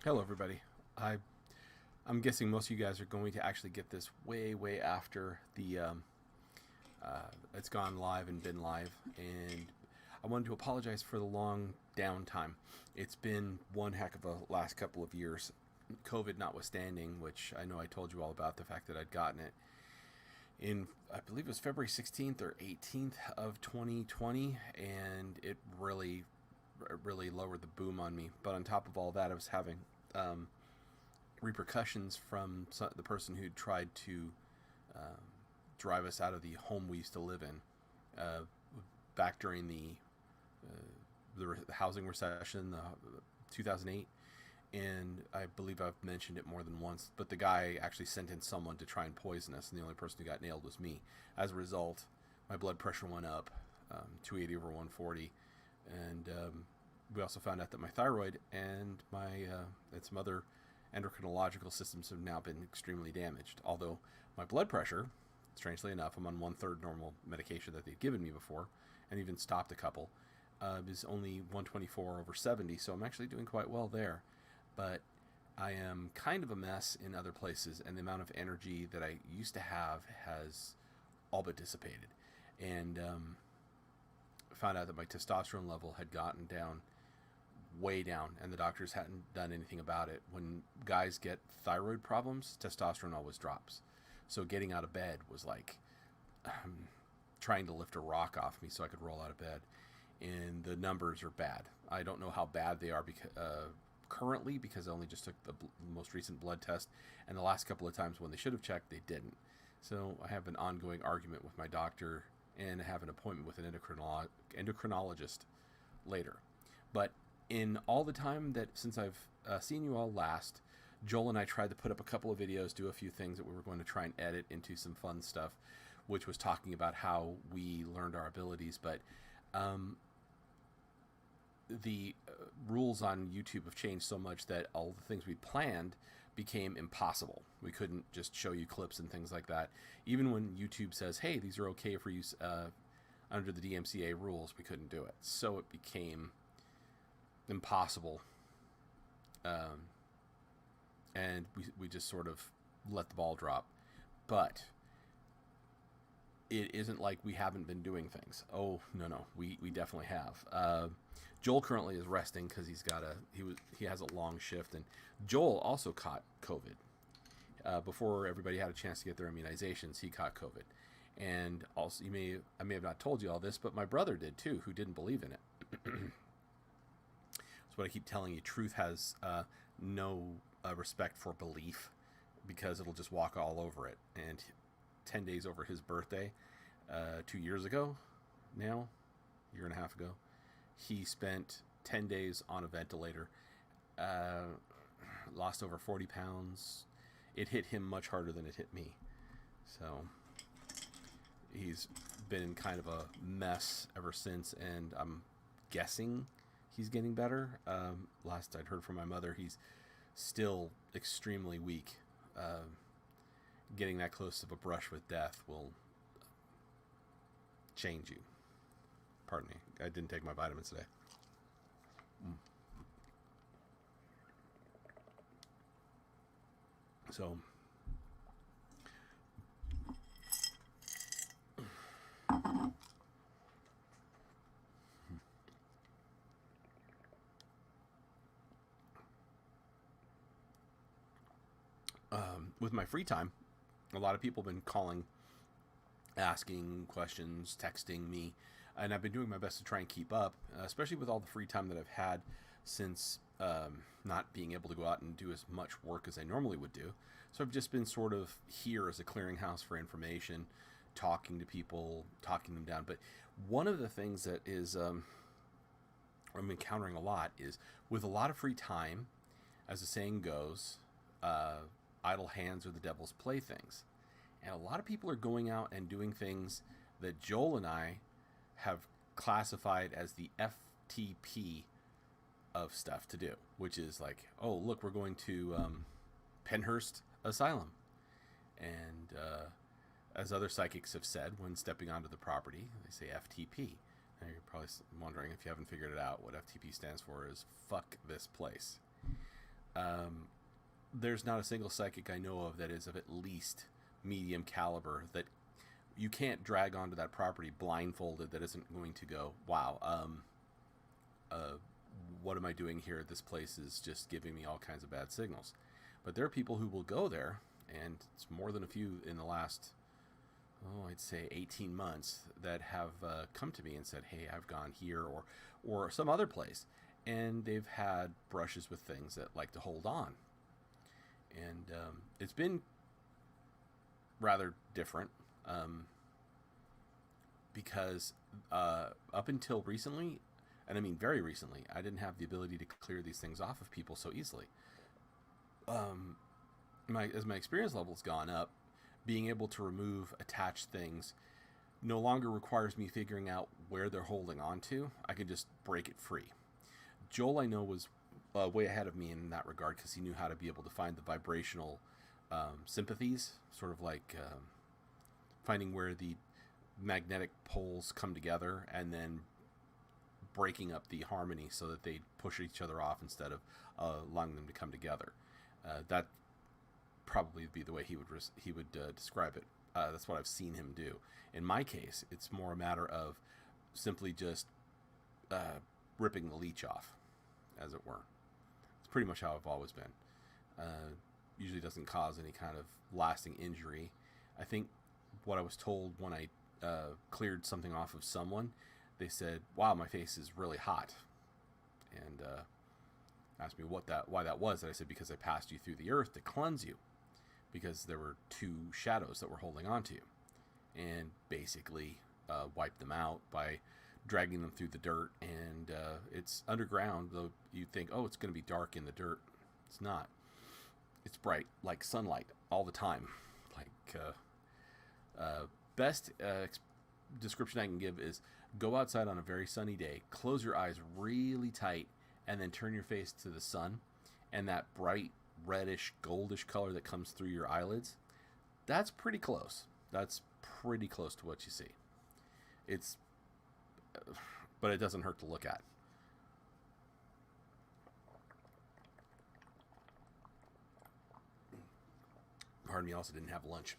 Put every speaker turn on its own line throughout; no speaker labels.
Hello, everybody. I'm guessing most of you guys are going to actually get this way after it's gone live and been live, and I wanted to apologize for the long downtime. It's been one heck of a last couple of years, COVID notwithstanding, which I know I told you all about the fact that I'd gotten it in, I believe it was February 16th or 18th of 2020, and it really lowered the boom on me. But on top of all that, I was having um, repercussions from the person who tried to um, drive us out of the home we used to live in back during the housing recession, the 2008. And I believe I've mentioned it more than once, but the guy actually sent in someone to try and poison us, and the only person who got nailed was me. As a result, my blood pressure went up, 280 over 140, and we also found out that my thyroid and some other endocrinological systems have now been extremely damaged. Although my blood pressure, strangely enough, I'm on 1/3 normal medication that they'd given me before, and even stopped a couple, is only 124 over 70, so I'm actually doing quite well there. But I am kind of a mess in other places, and the amount of energy that I used to have has all but dissipated. And found out that my testosterone level had gotten down, way down, and the doctors hadn't done anything about it. When guys get thyroid problems, testosterone always drops. So getting out of bed was like trying to lift a rock off me so I could roll out of bed. And the numbers are bad. I don't know how bad they are currently, because I only just took the most recent blood test, and the last couple of times when they should have checked, they didn't. So I have an ongoing argument with my doctor, and I have an appointment with an endocrinologist later. But in all the time that since I've seen you all last, Joel and I tried to put up a couple of videos, do a few things that we were going to try and edit into some fun stuff, which was talking about how we learned our abilities. But the rules on YouTube have changed so much that all the things we planned became impossible. We couldn't just show you clips and things like that. Even when YouTube says, hey, these are okay for use under the DMCA rules, we couldn't do it. So it became impossible. And we just sort of let the ball drop. But it isn't like we haven't been doing things. Oh, no, we definitely have. Joel currently is resting because he has a long shift, and Joel also caught COVID. Before everybody had a chance to get their immunizations, he caught COVID. And also, I may have not told you all this, but my brother did too, who didn't believe in it. That's what I keep telling you. Truth has no respect for belief, because it'll just walk all over it. And 10 days over his birthday, 2 years ago now, year and a half ago, he spent 10 days on a ventilator, lost over 40 pounds. It hit him much harder than it hit me. So he's been in kind of a mess ever since, and I'm guessing he's getting better. Last I'd heard from my mother, he's still extremely weak. Getting that close of a brush with death will change you. Pardon me, I didn't take my vitamins today. So with my free time, a lot of people have been calling, asking questions, texting me, and I've been doing my best to try and keep up, especially with all the free time that I've had since not being able to go out and do as much work as I normally would do. So I've just been sort of here as a clearinghouse for information, talking to people, talking them down. But one of the things that is I'm encountering a lot is, with a lot of free time, as the saying goes, idle hands are the devil's playthings. And a lot of people are going out and doing things that Joel and I have classified as the FTP of stuff to do, which is like, oh, look, we're going to Penhurst Asylum. And as other psychics have said, when stepping onto the property, they say FTP. Now you're probably wondering, if you haven't figured it out, what FTP stands for is fuck this place. There's not a single psychic I know of that is of at least medium caliber that you can't drag onto that property blindfolded that isn't going to go, wow, what am I doing here? This place is just giving me all kinds of bad signals. But there are people who will go there, and it's more than a few in the last, I'd say 18 months that have come to me and said, hey, I've gone here or some other place, and they've had brushes with things that like to hold on. And it's been rather different because up until recently, and I mean very recently, I didn't have the ability to clear these things off of people so easily. As my experience level's gone up, being able to remove attached things no longer requires me figuring out where they're holding on to. I can just break it free. Joel, I know, was way ahead of me in that regard because he knew how to be able to find the vibrational sympathies, sort of like finding where the magnetic poles come together and then breaking up the harmony so that they push each other off instead of allowing them to come together. That probably be the way he would describe it. That's what I've seen him do. In my case, it's more a matter of simply just ripping the leech off, as it were. It's pretty much how I've always been. Usually doesn't cause any kind of lasting injury. I think what I was told when I cleared something off of someone, they said, wow, my face is really hot. And asked me why that was. And I said, because I passed you through the earth to cleanse you. Because there were two shadows that were holding on to you. And basically wiped them out by dragging them through the dirt. And it's underground, though you think, oh, it's going to be dark in the dirt. It's not. It's bright, like sunlight, all the time. Like, best description I can give is go outside on a very sunny day, close your eyes really tight, and then turn your face to the sun, and that bright reddish goldish color that comes through your eyelids, that's pretty close. That's pretty close to what you see. It's but it doesn't hurt to look at. Pardon me, I also didn't have lunch.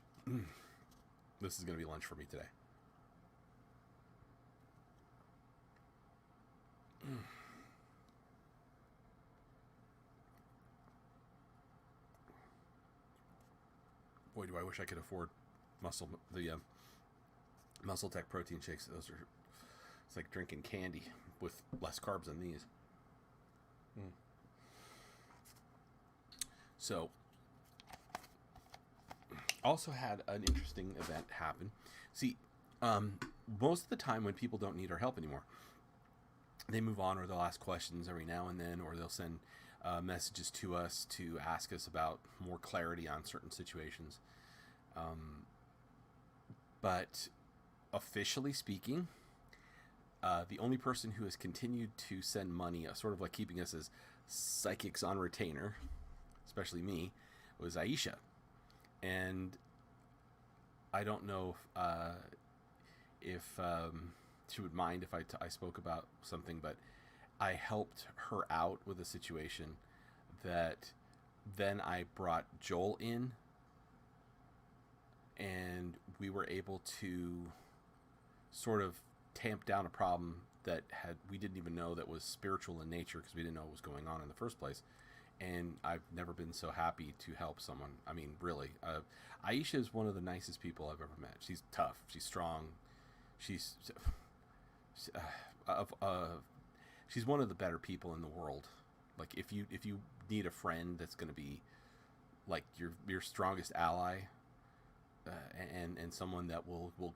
This is going to be lunch for me today. Boy, do I wish I could afford Muscle Tech protein shakes. Those are, it's like drinking candy with less carbs than these. So, also had an interesting event happen. See, most of the time when people don't need our help anymore, they move on, or they'll ask questions every now and then, or they'll send messages to us to ask us about more clarity on certain situations. But officially speaking, the only person who has continued to send money, sort of like keeping us as psychics on retainer, especially me, was Aisha. And I don't know if she would mind if I spoke about something, but I helped her out with a situation that then I brought Joel in, and we were able to sort of tamp down a problem that we didn't even know that was spiritual in nature, because we didn't know what was going on in the first place. And I've never been so happy to help someone. I mean, really. Aisha is one of the nicest people I've ever met. She's tough. She's strong. She's one of the better people in the world. Like, if you need a friend that's going to be like your strongest ally, and someone that will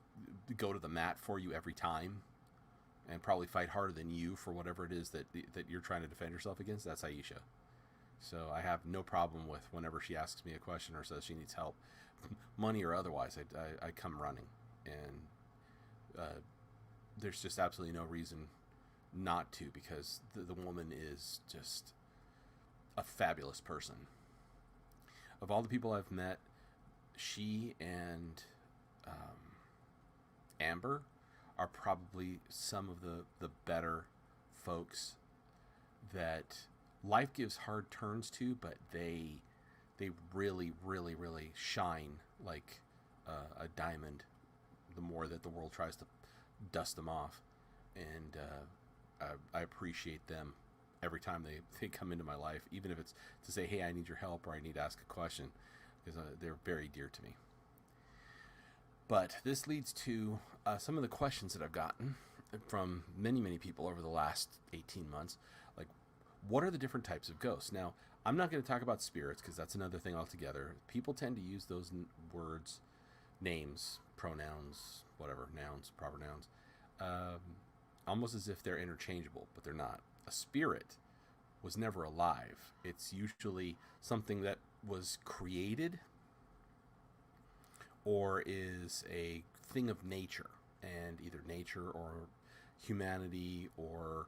go to the mat for you every time, and probably fight harder than you for whatever it is that you're trying to defend yourself against, that's Aisha. So I have no problem with whenever she asks me a question or says she needs help, money or otherwise, I come running. And there's just absolutely no reason not to, because the woman is just a fabulous person. Of all the people I've met, she and Amber are probably some of the better folks that life gives hard turns to, but they really, really, really shine like a diamond. The more that the world tries to dust them off, and I appreciate them every time they come into my life, even if it's to say, hey, I need your help, or I need to ask a question, because they're very dear to me. But this leads to some of the questions that I've gotten from many, many people over the last 18 months. Like, what are the different types of ghosts? Now, I'm not going to talk about spirits because that's another thing altogether. People tend to use those words, names, pronouns, whatever, nouns, proper nouns, um, almost as if they're interchangeable, but they're not. A spirit was never alive. It's usually something that was created or is a thing of nature, and either nature or humanity or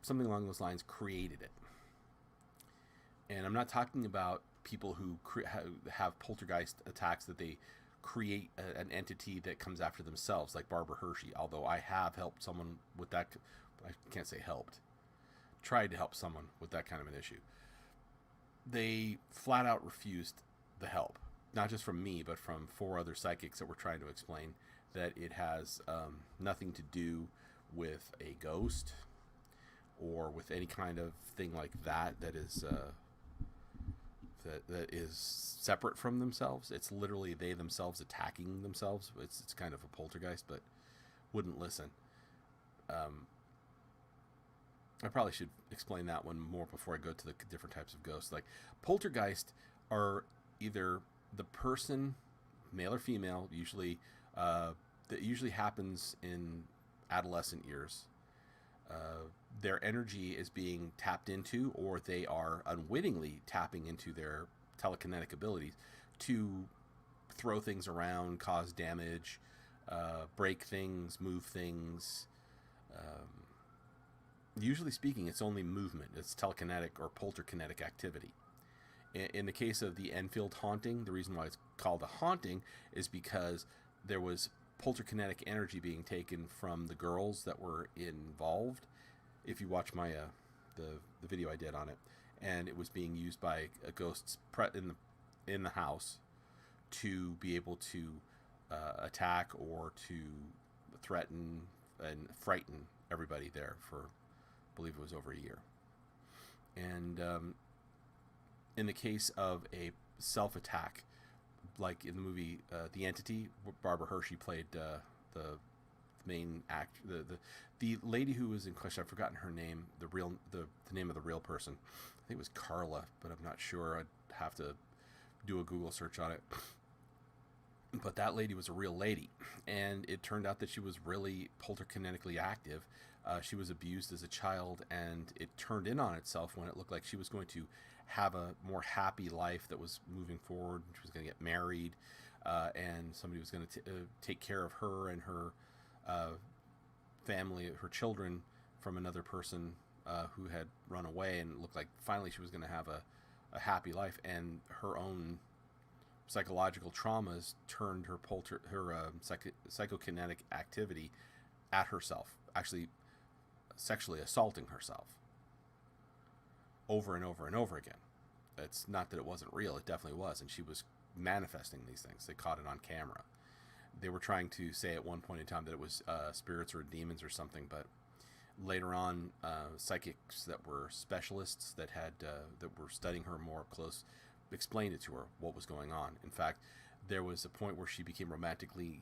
something along those lines created it. And I'm not talking about people who have poltergeist attacks that they create an entity that comes after themselves, like Barbara Hershey. Although I have helped someone with that, I can't say helped, tried to help someone with that kind of an issue. They flat out refused the help, not just from me, but from 4 other psychics that were trying to explain that it has nothing to do with a ghost or with any kind of thing like that that is that is separate from themselves. It's literally they themselves attacking themselves. It's kind of a poltergeist, but wouldn't listen. I probably should explain that one more before I go to the different types of ghosts. Like, poltergeist are either the person, male or female, usually that usually happens in adolescent years. Their energy is being tapped into, or they are unwittingly tapping into their telekinetic abilities to throw things around, cause damage, break things, move things. Usually speaking, it's only movement. It's telekinetic or polterkinetic activity. In the case of the Enfield haunting, the reason why it's called a haunting is because there was polterkinetic energy being taken from the girls that were involved. If you watch my the video I did on it, and it was being used by a ghosts in the house to be able to attack or to threaten and frighten everybody there for, I believe it was over a year. And in the case of a self-attack, like in the movie The Entity, Barbara Hershey played the main act, the lady who was in question. I've forgotten her name, the name of the real person. I think it was Carla, but I'm not sure. I'd have to do a Google search on it. But that lady was a real lady, and it turned out that she was really polterkinetically active. She was abused as a child, and it turned in on itself when it looked like she was going to have a more happy life that was moving forward. She was going to get married, and somebody was going to take care of her and her family, her children, from another person who had run away, and it looked like finally she was going to have a happy life. And her own psychological traumas turned her psychokinetic activity at herself, actually sexually assaulting herself over and over and over again. It's not that it wasn't real, it definitely was, and she was manifesting these things. They caught it on camera. They were trying to say at one point in time that it was spirits or demons or something, but later on, psychics that were specialists that were studying her more up close explained it to her what was going on. In fact, there was a point where she became romantically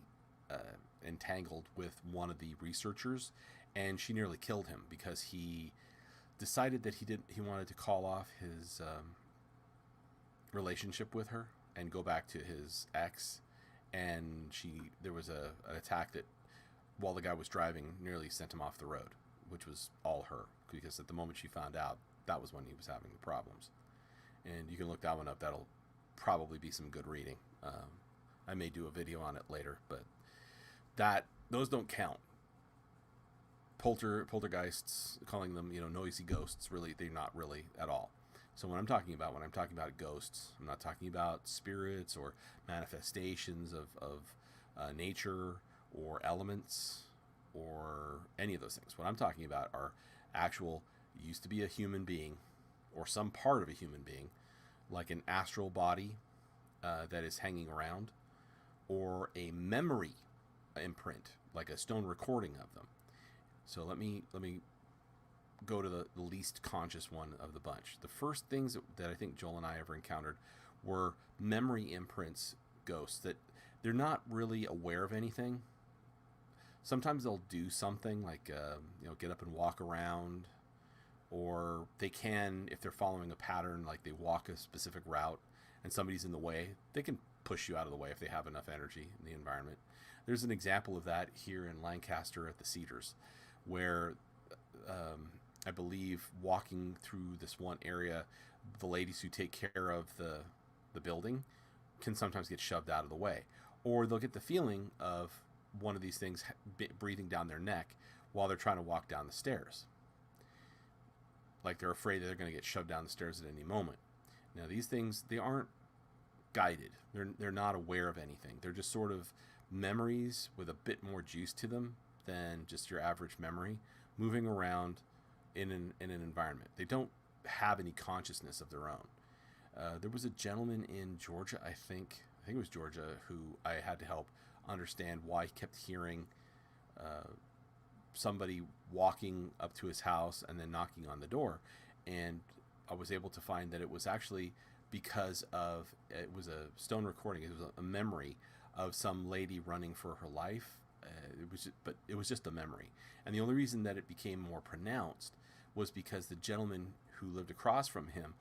entangled with one of the researchers, and she nearly killed him because he decided that he wanted to call off his relationship with her and go back to his ex. And there was an attack that, while the guy was driving, nearly sent him off the road, which was all her, because at the moment she found out, that was when he was having the problems. And you can look that one up. That'll probably be some good reading. I may do a video on it later, but those don't count. Poltergeists, calling them, noisy ghosts, really, they're not really at all. So when I'm talking about ghosts, I'm not talking about spirits or manifestations of nature or elements or any of those things. What I'm talking about are actual, used to be a human being or some part of a human being, like an astral body that is hanging around, or a memory imprint, like a stone recording of them. So let me go to the least conscious one of the bunch. The first things that I think Joel and I ever encountered were memory imprints, ghosts that they're not really aware of anything. Sometimes they'll do something like get up and walk around, or they can, if they're following a pattern, like they walk a specific route and somebody's in the way, they can push you out of the way if they have enough energy in the environment. There's an example of that here in Lancaster at the Cedars, where I believe walking through this one area, the ladies who take care of the building can sometimes get shoved out of the way, or they'll get the feeling of one of these things breathing down their neck while they're trying to walk down the stairs, like they're afraid that they're going to get shoved down the stairs at any moment. Now these things, they aren't guided, they're not aware of anything, they're just sort of memories with a bit more juice to them than just your average memory, moving around in an environment. They don't have any consciousness of their own. There was a gentleman in Georgia, I think it was Georgia, who I had to help understand why he kept hearing somebody walking up to his house and then knocking on the door. And I was able to find that it was actually because it was a stone recording. It was a memory of some lady running for her life. It was just a memory. And the only reason that it became more pronounced was because the gentleman who lived across from him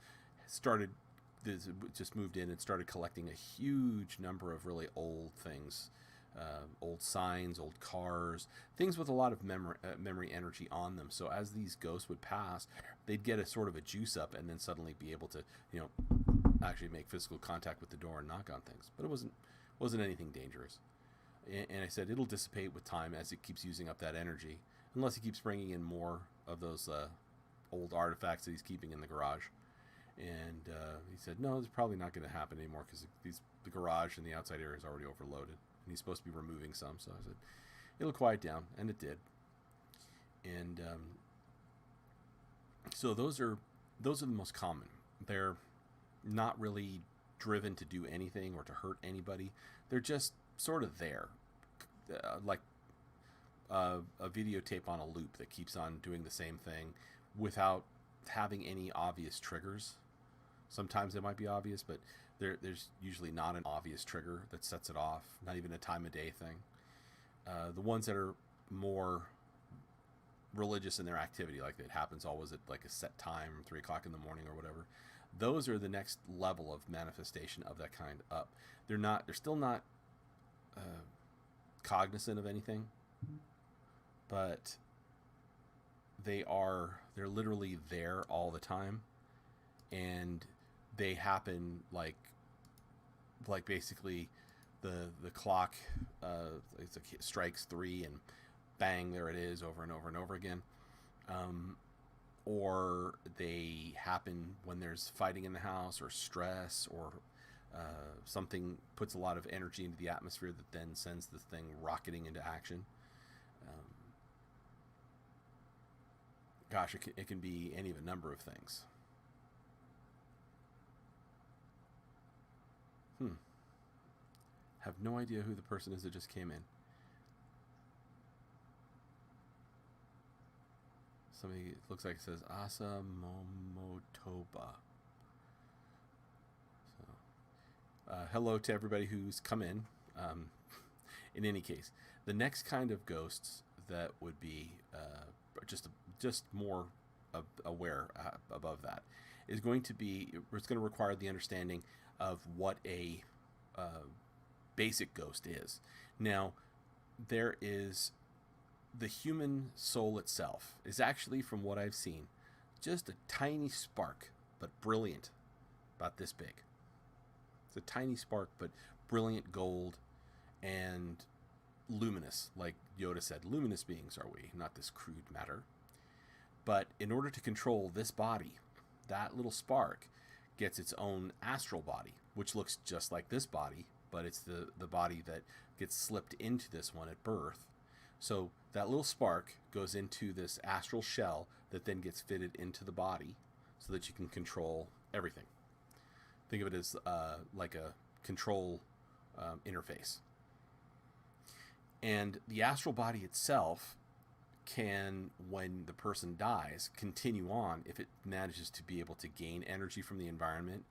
just moved in and started collecting a huge number of really old things, old signs, old cars, things with a lot of memory energy on them. So as these ghosts would pass, they'd get a sort of a juice up and then suddenly be able to, actually make physical contact with the door and knock on things. But it wasn't anything dangerous. And I said it'll dissipate with time as it keeps using up that energy, unless he keeps bringing in more of those old artifacts that he's keeping in the garage. And he said, no, it's probably not going to happen anymore because the garage and the outside area is already overloaded. And he's supposed to be removing some. So I said, it'll quiet down. And it did. And so those are the most common. They're not really driven to do anything or to hurt anybody. They're just sort of there. Like a videotape on a loop that keeps on doing the same thing without having any obvious triggers. Sometimes it might be obvious, but there's usually not an obvious trigger that sets it off, not even a time of day thing. The ones that are more religious in their activity, like it happens always at like a set time, 3 o'clock in the morning or whatever, those are the next level of manifestation of that kind up. They're still not cognizant of anything, but they're literally there all the time, and they happen like basically the clock strikes 3 and bang, there it is, over and over and over again. Or they happen when there's fighting in the house or stress, or something puts a lot of energy into the atmosphere that then sends the thing rocketing into action. Gosh, it can be any of a number of things. Have no idea who the person is that just came in. Somebody, it looks like it says Asa Momotoba. So, hello to everybody who's come in. In any case, the next kind of ghosts that would be just more aware above that is going to be, it's going to require the understanding of what a basic ghost is. Now, there is the human soul itself is actually, from what I've seen, just a tiny spark, but brilliant, about this big. It's a tiny spark, but brilliant gold and luminous, like Yoda said. Luminous beings are we, not this crude matter. But in order to control this body, that little spark gets its own astral body, which looks just like this body, but it's the body that gets slipped into this one at birth. So that little spark goes into this astral shell that then gets fitted into the body. So so that you can control everything. Think of it as like a control interface. And the astral body itself can, when the person dies, continue on if it manages to be able to gain energy from the environment,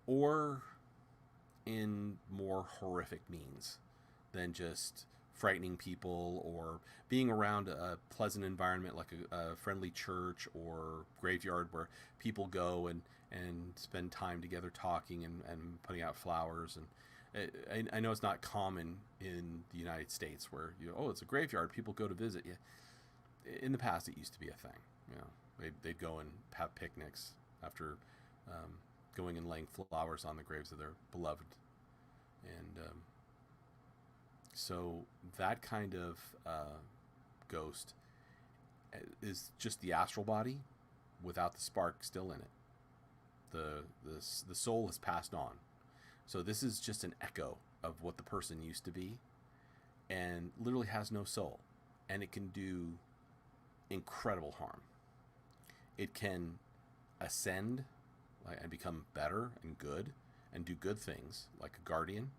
or in more horrific means than just frightening people or being around a pleasant environment like a friendly church or graveyard where people go and spend time together talking and putting out flowers. And I know it's not common in the United States where, it's a graveyard, people go to visit you. In the past, it used to be a thing. They'd go and have picnics after going and laying flowers on the graves of their beloved. And so that kind of ghost is just the astral body without the spark still in it. The soul has passed on. So this is just an echo of what the person used to be, and literally has no soul. And it can do incredible harm. It can ascend and become better and good and do good things like a guardian,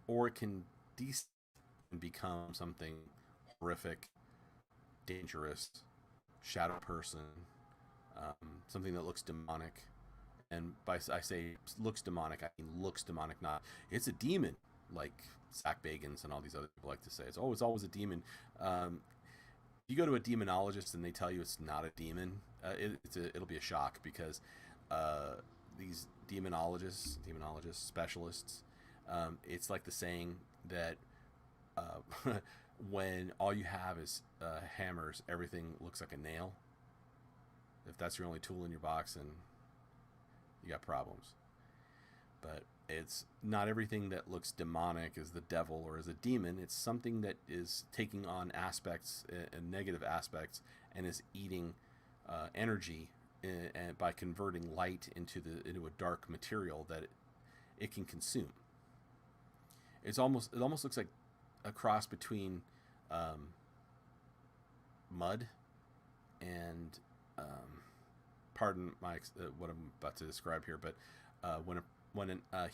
or it can descend and become something horrific, dangerous, shadow person, something that looks demonic. And I say looks demonic, I mean looks demonic, not it's a demon, like Zach Bagans and all these other people like to say. It's always a demon. You go to a demonologist and they tell you it's not a demon, it'll be a shock, because these demonologists, specialists, it's like the saying that when all you have is hammers, everything looks like a nail. If that's your only tool in your box, then you got problems. But it's not everything that looks demonic is the devil or is a demon. It's something that is taking on aspects and negative aspects and is eating energy and by converting light into a dark material that it can consume. It almost looks like a cross between mud and pardon my what I'm about to describe here, but when a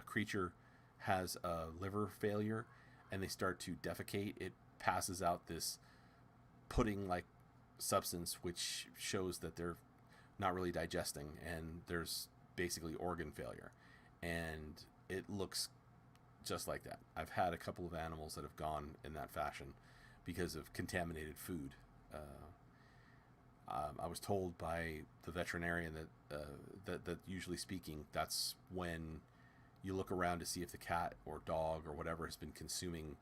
creature has a liver failure and they start to defecate, it passes out this pudding-like substance, which shows that they're not really digesting, and there's basically organ failure, and it looks just like that. I've had a couple of animals that have gone in that fashion because of contaminated food. I was told by the veterinarian that usually speaking, that's when you look around to see if the cat or dog or whatever has been consuming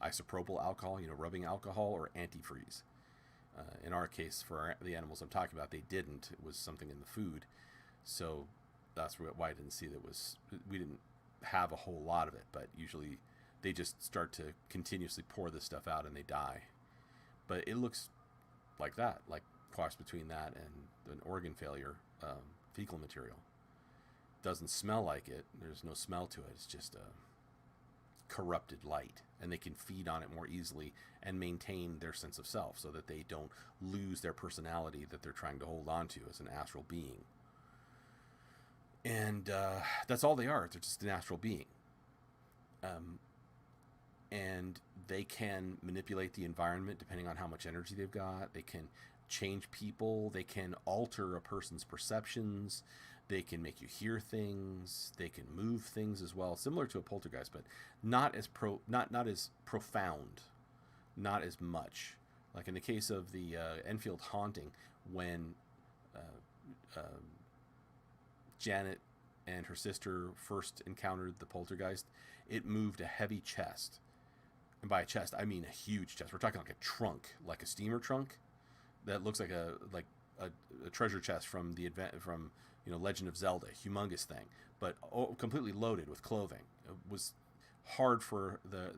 isopropyl alcohol, rubbing alcohol, or antifreeze. In our case, for the animals I'm talking about, they didn't. It was something in the food. So that's why I didn't see we didn't have a whole lot of it, but usually they just start to continuously pour this stuff out and they die. But it looks like that, like cross between that and an organ failure, fecal material. Doesn't smell like it. There's no smell to it. It's just a corrupted light, and they can feed on it more easily and maintain their sense of self so that they don't lose their personality that they're trying to hold on to as an astral being. And that's all they are. They're just an astral being. And they can manipulate the environment depending on how much energy they've got. They can change people. They can alter a person's perceptions. They can make you hear things. They can move things as well, similar to a poltergeist, but not as profound, not as much. Like in the case of the Enfield haunting, when Janet and her sister first encountered the poltergeist, it moved a heavy chest. And by a chest, I mean a huge chest. We're talking like a trunk, like a steamer trunk that looks like a treasure chest from Legend of Zelda, humongous thing, but completely loaded with clothing. It was hard for the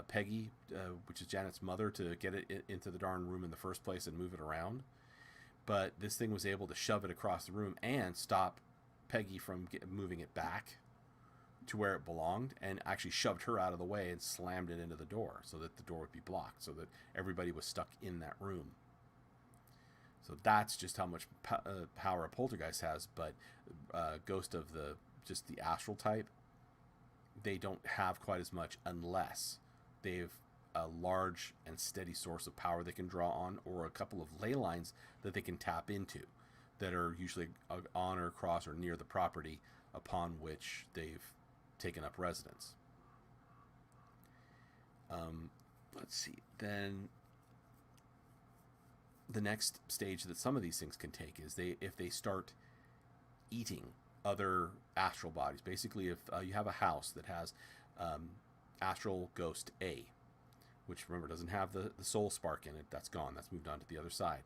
Peggy, which is Janet's mother, to get it into the darn room in the first place and move it around. But this thing was able to shove it across the room and stop Peggy from moving it back to where it belonged, and actually shoved her out of the way and slammed it into the door so that the door would be blocked, so that everybody was stuck in that room. So that's just how much power a poltergeist has. But ghost of the just the astral type, they don't have quite as much unless they've a large and steady source of power they can draw on, or a couple of ley lines that they can tap into that are usually on or across or near the property upon which they've taken up residence. Let's see. Then the next stage that some of these things can take is if they start eating other astral bodies. Basically, if you have a house that has astral ghost A, which remember doesn't have the soul spark in it, that's gone, that's moved on to the other side.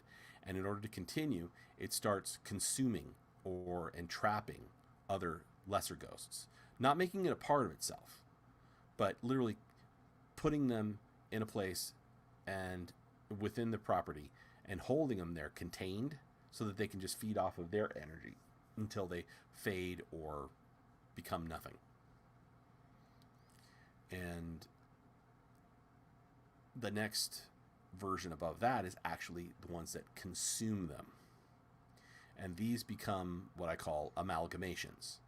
And in order to continue, it starts consuming or entrapping other lesser ghosts, not making it a part of itself, but literally putting them in a place and within the property and holding them there contained so that they can just feed off of their energy until they fade or become nothing. And the next version above that is actually the ones that consume them. And these become what I call amalgamations,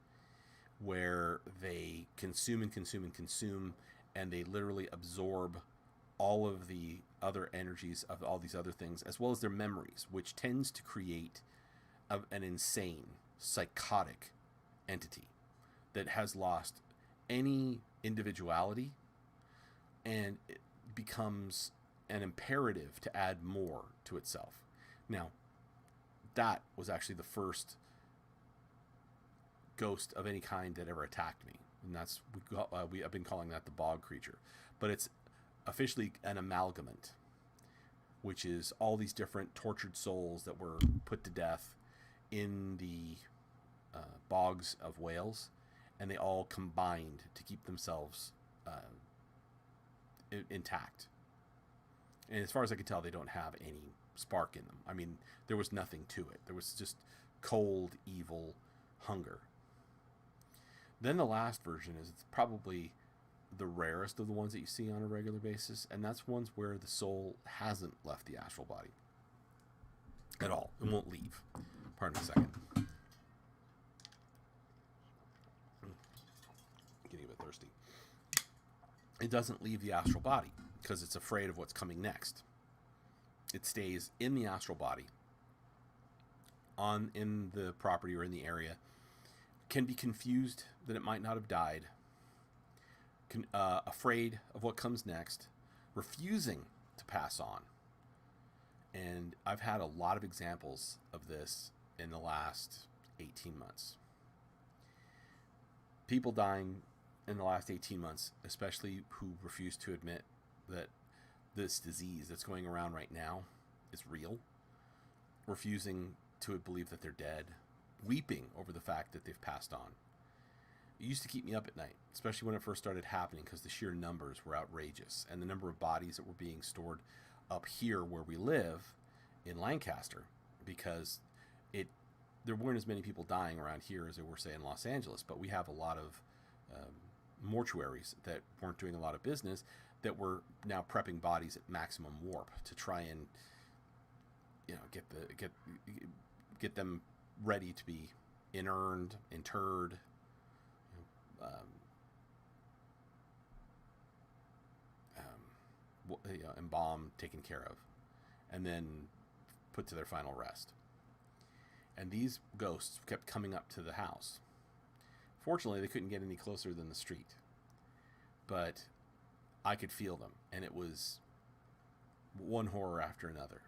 where they consume and consume and consume, and they literally absorb all of the other energies of all these other things, as well as their memories, which tends to create an insane, psychotic entity that has lost any individuality, and it becomes an imperative to add more to itself. Now, that was actually the first ghost of any kind that ever attacked me, and that's I've been calling that the Bog Creature, but it's officially an amalgamant, which is all these different tortured souls that were put to death in the bogs of Wales, and they all combined to keep themselves intact. And as far as I can tell, they don't have any spark in them. I mean, there was nothing to it. There was just cold, evil hunger. Then the last version is probably the rarest of the ones that you see on a regular basis, and that's ones where the soul hasn't left the astral body at all and won't leave. Pardon me a second. Getting a bit thirsty. It doesn't leave the astral body because it's afraid of what's coming next. It stays in the astral body, in the property or in the area, can be confused that it might not have died, afraid of what comes next, refusing to pass on. And I've had a lot of examples of this in the last 18 months. People dying in the last 18 months, especially who refuse to admit that this disease that's going around right now is real, refusing to believe that they're dead, weeping over the fact that they've passed on. It used to keep me up at night, especially when it first started happening, because the sheer numbers were outrageous, and the number of bodies that were being stored up here where we live in Lancaster, because there weren't as many people dying around here as there were, say, in Los Angeles, but we have a lot of mortuaries that weren't doing a lot of business that were now prepping bodies at maximum warp to try and get them ready to be interred, embalmed, taken care of, and then put to their final rest. And these ghosts kept coming up to the house. Fortunately, they couldn't get any closer than the street, but I could feel them, and it was one horror after another.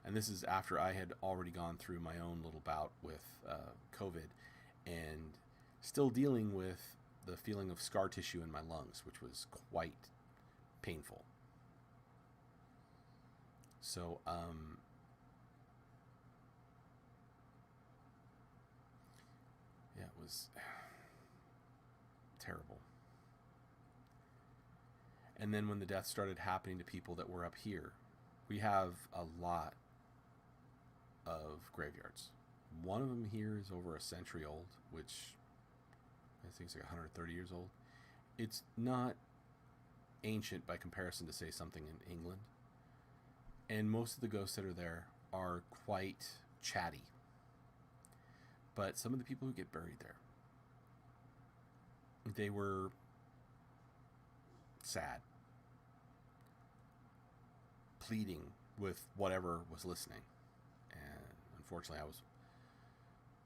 And this is after I had already gone through my own little bout with COVID, and still dealing with the feeling of scar tissue in my lungs, which was quite painful. So, yeah, it was terrible. And then when the deaths started happening to people that were up here, we have a lot of graveyards. One of them here is over a century old, which I think is like 130 years old. It's not ancient by comparison to, say, something in England. And most of the ghosts that are there are quite chatty. But some of the people who get buried there, they were sad, pleading with whatever was listening. And unfortunately, I was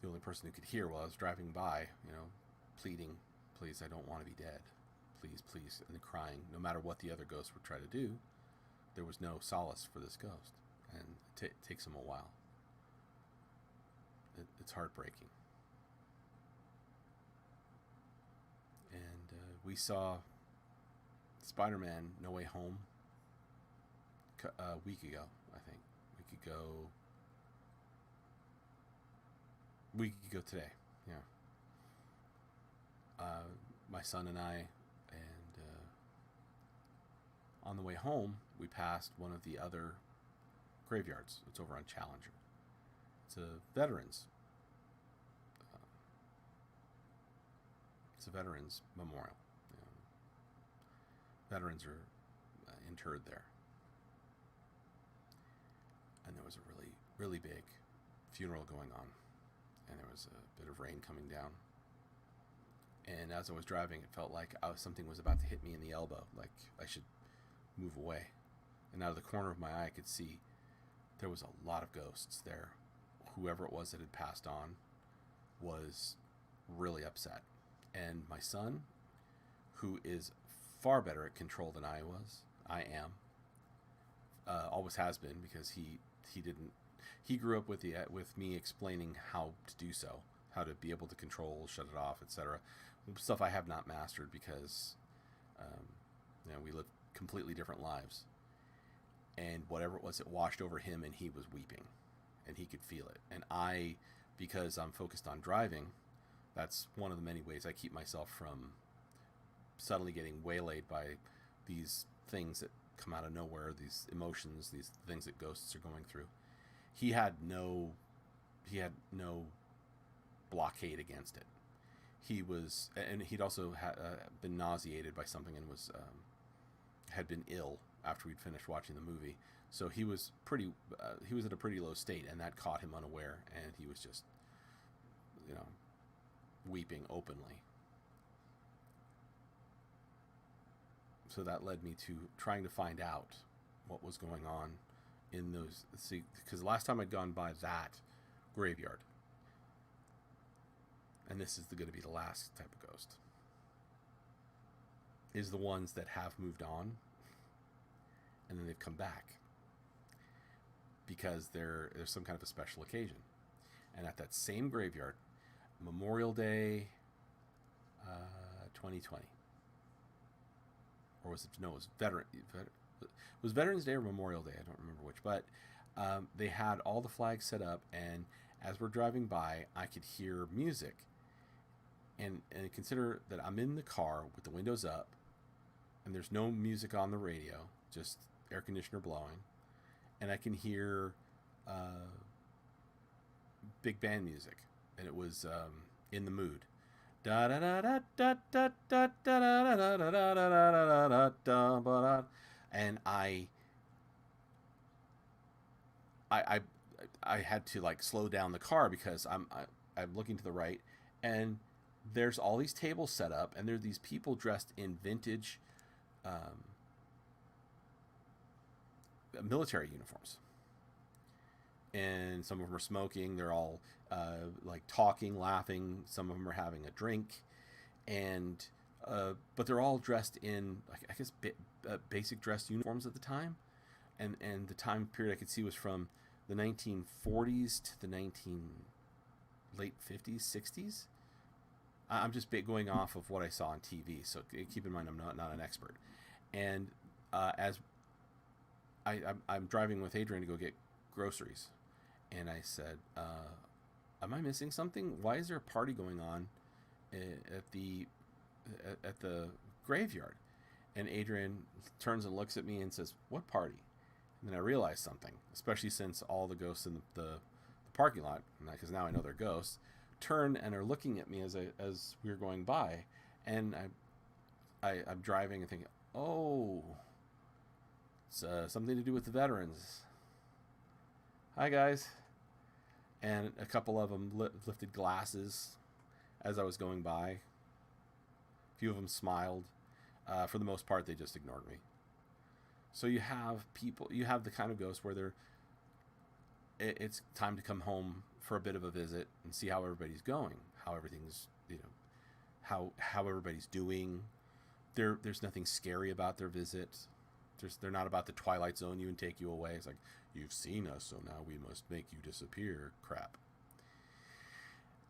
the only person who could hear while I was driving by, pleading, please, I don't want to be dead. Please, please, and crying. No matter what the other ghosts would try to do, there was no solace for this ghost. And it takes them a while. It's heartbreaking. And we saw Spider-Man No Way Home a week ago, I think. Week ago today, yeah. My son and I, and on the way home, we passed one of the other graveyards. It's over on Challenger. It's a veterans. It's a veterans memorial. Veterans are interred there. And there was a really, really big funeral going on. And there was a bit of rain coming down. And as I was driving, it felt like something was about to hit me in the elbow, like I should move away. And out of the corner of my eye, I could see there was a lot of ghosts there. Whoever it was that had passed on was really upset. And my son, who is far better at control than I am, always has been, because he grew up with me explaining how to do so, how to be able to control, shut it off, etc. Stuff I have not mastered because, we live completely different lives. And whatever it was, it washed over him, and he was weeping, and he could feel it. And because I'm focused on driving, that's one of the many ways I keep myself from suddenly getting waylaid by these things that come out of nowhere, these emotions, these things that ghosts are going through. He had no blockade against it. He'd also been nauseated by something and had been ill after we'd finished watching the movie. So he was at a pretty low state, and that caught him unaware, and he was just, weeping openly. So that led me to trying to find out what was going on in those. See, because last time I'd gone by that graveyard, and this is going to be the last type of ghost, is the ones that have moved on, and then they've come back because there's some kind of a special occasion. And at that same graveyard, Memorial Day 2020, or was it? No, it was Veterans Day or Memorial Day. I don't remember which, but they had all the flags set up, and as we're driving by, I could hear music. And consider that I'm in the car with the windows up, and there's no music on the radio, just air conditioner blowing, and I can hear big band music, and it was In the Mood. Da da da da da da da da da da da da da. And I had to slow down the car because I'm looking to the right, and there's all these tables set up, and there are these people dressed in vintage military uniforms. And some of them are smoking. They're all talking, laughing. Some of them are having a drink, and but they're all dressed in basic dress uniforms at the time, and the time period I could see was from the 1940s to the late 50s, 60s. I'm just going off of what I saw on TV, so keep in mind I'm not an expert. And as I'm driving with Adrian to go get groceries, and I said, am I missing something? Why is there a party going on at the graveyard? And Adrian turns and looks at me and says, what party? And then I realized something, especially since all the ghosts in the parking lot, because now I know they're ghosts, turn and are looking at me as we were going by. And I'm driving and thinking, oh, it's something to do with the veterans. "Hi guys," and a couple of them lifted glasses as I was going by. A few of them smiled. For the most part, they just ignored me. So you have people, you have the kind of ghosts where it's time to come home for a bit of a visit and see how everybody's going, how everything's, how everybody's doing. There's nothing scary about their visit. They're not about the Twilight Zone you and take you away. It's like, you've seen us, so now we must make you disappear. Crap.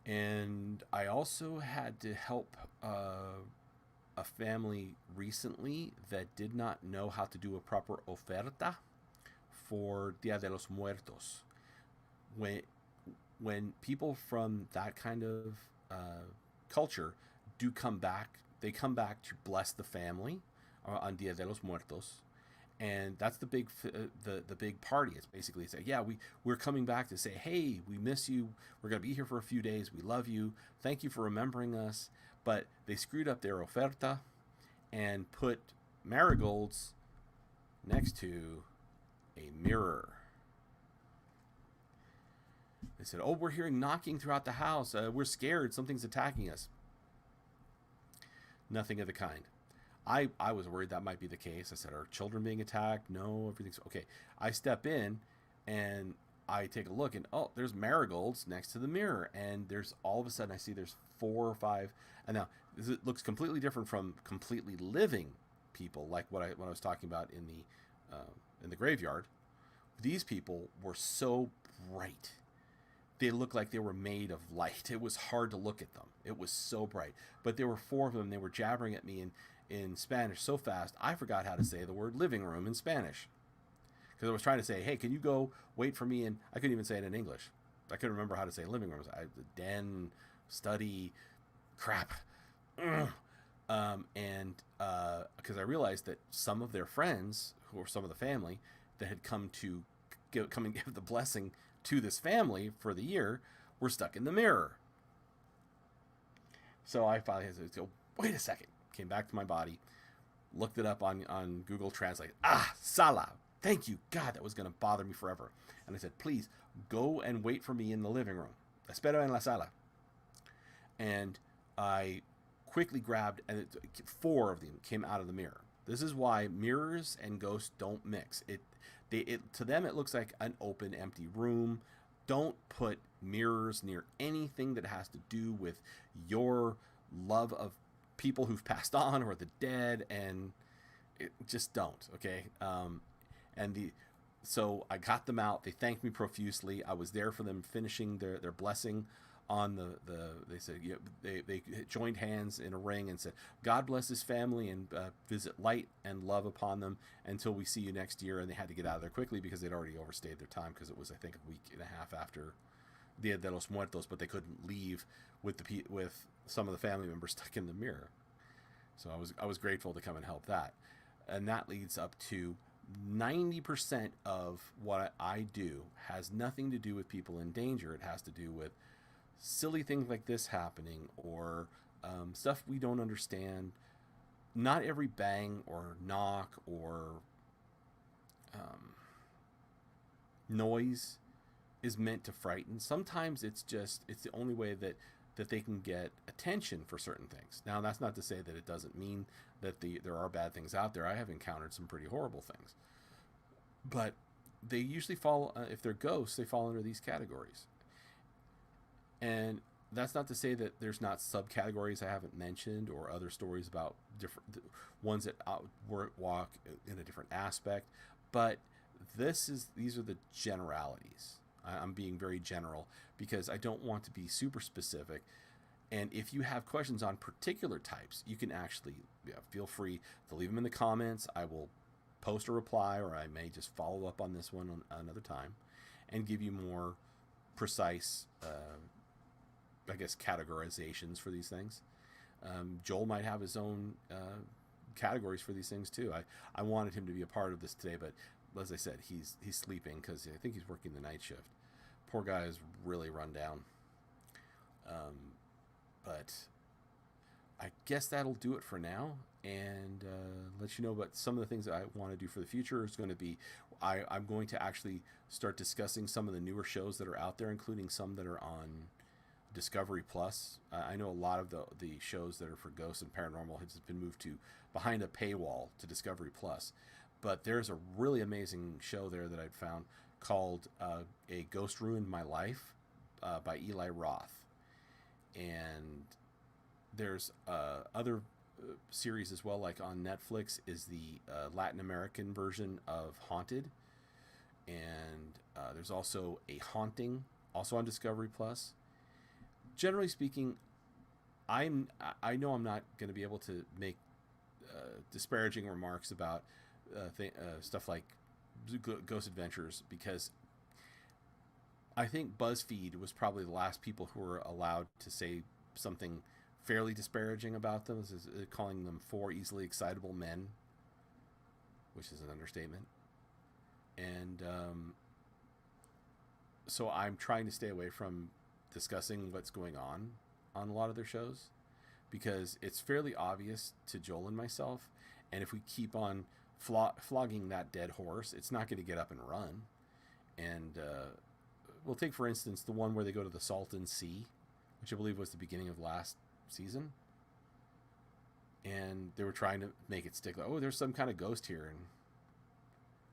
And I also had to help a family recently that did not know how to do a proper oferta for Dia de los Muertos. When people from that kind of culture do come back, they come back to bless the family on Dia de los Muertos, and that's the big big party. It's basically say, yeah, we're coming back to say, hey, we miss you. We're gonna be here for a few days. We love you. Thank you for remembering us. But they screwed up their oferta and put marigolds next to a mirror. They said, oh, we're hearing knocking throughout the house. We're scared. Something's attacking us. Nothing of the kind. I was worried that might be the case. I said, are children being attacked? No, everything's okay. I step in and I take a look, and oh, there's marigolds next to the mirror. And there's all of a sudden I see there's 4 or 5. And now it looks completely different from completely living people, like when I was talking about in the graveyard. These people were so bright. They looked like they were made of light. It was hard to look at them. It was so bright. But there were 4 of them. They were jabbering at me in Spanish so fast, I forgot how to say the word living room in Spanish. Because I was trying to say, hey, can you go wait for me? And I couldn't even say it in English. I couldn't remember how to say living rooms. Den, study, crap. And because I realized that some of their friends, who were some of the family, that had come and give the blessing to this family for the year, were stuck in the mirror. So I finally had to go, wait a second. Came back to my body, looked it up on Google Translate. Sala. Thank you. God, that was going to bother me forever. And I said, please, go and wait for me in the living room. Espero en la sala. And I quickly grabbed, and 4 of them came out of the mirror. This is why mirrors and ghosts don't mix. To them, it looks like an open, empty room. Don't put mirrors near anything that has to do with your love of people who've passed on or the dead, and just don't. Okay. So I got them out. They thanked me profusely. I was there for them finishing their blessing on they said, they joined hands in a ring and said, God bless this family and visit light and love upon them until we see you next year. And they had to get out of there quickly because they'd already overstayed their time, because it was, I think, a week and a half after Dia de los Muertos, but they couldn't leave with some of the family members stuck in the mirror. So I was grateful to come and help that. And that leads up to 90% of what I do has nothing to do with people in danger. It has to do with silly things like this happening, or stuff we don't understand. Not every bang or knock or noise is meant to frighten. Sometimes it's the only way that they can get attention for certain things. Now, that's not to say that it doesn't mean that there are bad things out there. I have encountered some pretty horrible things. But they usually fall, if they're ghosts, they fall under these categories. And that's not to say that there's not subcategories I haven't mentioned, or other stories about different ones that walk in a different aspect. But these are the generalities. I'm being very general because I don't want to be super specific. And if you have questions on particular types, you can actually feel free to leave them in the comments. I will post a reply, or I may just follow up on this one on another time and give you more precise, categorizations for these things. Joel might have his own categories for these things too. I wanted him to be a part of this today, but as I said, he's sleeping because I think he's working the night shift. Poor guy is really run down. But I guess that'll do it for now. and let you know about some of the things that I want to do for the future. Is going to be I'm going to actually start discussing some of the newer shows that are out there, including some that are on Discovery Plus. I know a lot of the shows that are for ghosts and paranormal has been moved to behind a paywall to Discovery Plus. But there's a really amazing show there that I'd found called A Ghost Ruined My Life by Eli Roth. And there's other series as well, like on Netflix is the Latin American version of Haunted. And there's also A Haunting, also on Discovery Plus. Generally speaking, I know I'm not going to be able to make disparaging remarks about stuff like Ghost Adventures, because I think BuzzFeed was probably the last people who were allowed to say something fairly disparaging about them, calling them 4 easily excitable men, which is an understatement. And so I'm trying to stay away from discussing what's going on a lot of their shows, because it's fairly obvious to Joel and myself, and if we keep on flogging that dead horse, it's not going to get up and run. And we'll take, for instance, the one where they go to the Salton Sea, which I believe was the beginning of last season, and they were trying to make it stick, like, oh, there's some kind of ghost here, and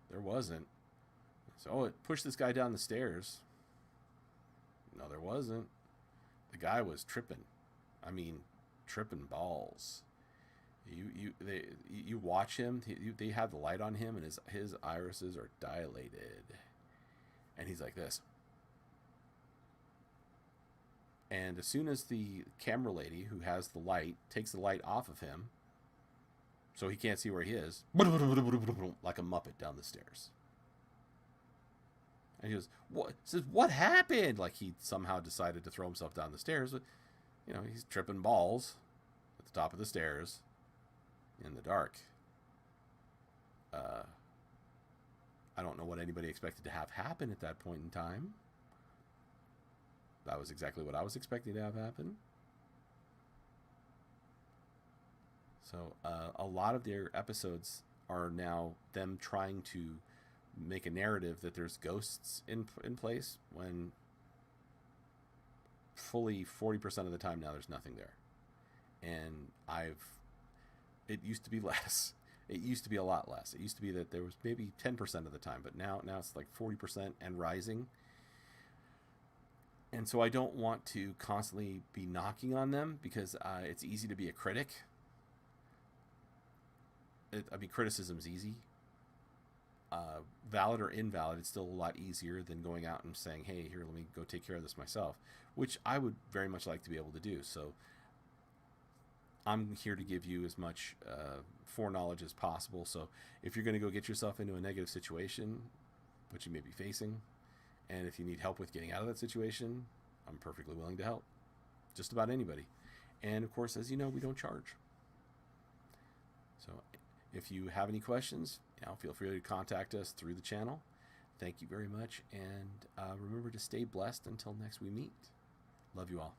there wasn't. So, oh, it pushed this guy down the stairs. No, there wasn't. The guy was tripping. I mean, tripping balls. You watch him. They have the light on him, and his irises are dilated, and he's like this. And as soon as the camera lady who has the light takes the light off of him, so he can't see where he is, like a Muppet down the stairs. And he goes, "What?" Says, "What happened?" Like he somehow decided to throw himself down the stairs. But, he's tripping balls at the top of the stairs in the dark. I don't know what anybody expected to have happen at that point in time. That was exactly what I was expecting to have happen. So a lot of their episodes are now them trying to make a narrative that there's ghosts in place, when fully 40% of the time now there's nothing there. And it used to be less. It used to be a lot less. It used to be that there was maybe 10% of the time, but now it's like 40% and rising. And so I don't want to constantly be knocking on them, because it's easy to be a critic. Criticism's easy. Valid or invalid, it's still a lot easier than going out and saying, hey, here, let me go take care of this myself, which I would very much like to be able to do. So I'm here to give you as much foreknowledge as possible. So if you're going to go get yourself into a negative situation, which you may be facing, and if you need help with getting out of that situation, I'm perfectly willing to help. Just about anybody. And of course, as you know, we don't charge. So if you have any questions, feel free to contact us through the channel. Thank you very much. And remember to stay blessed until next we meet. Love you all.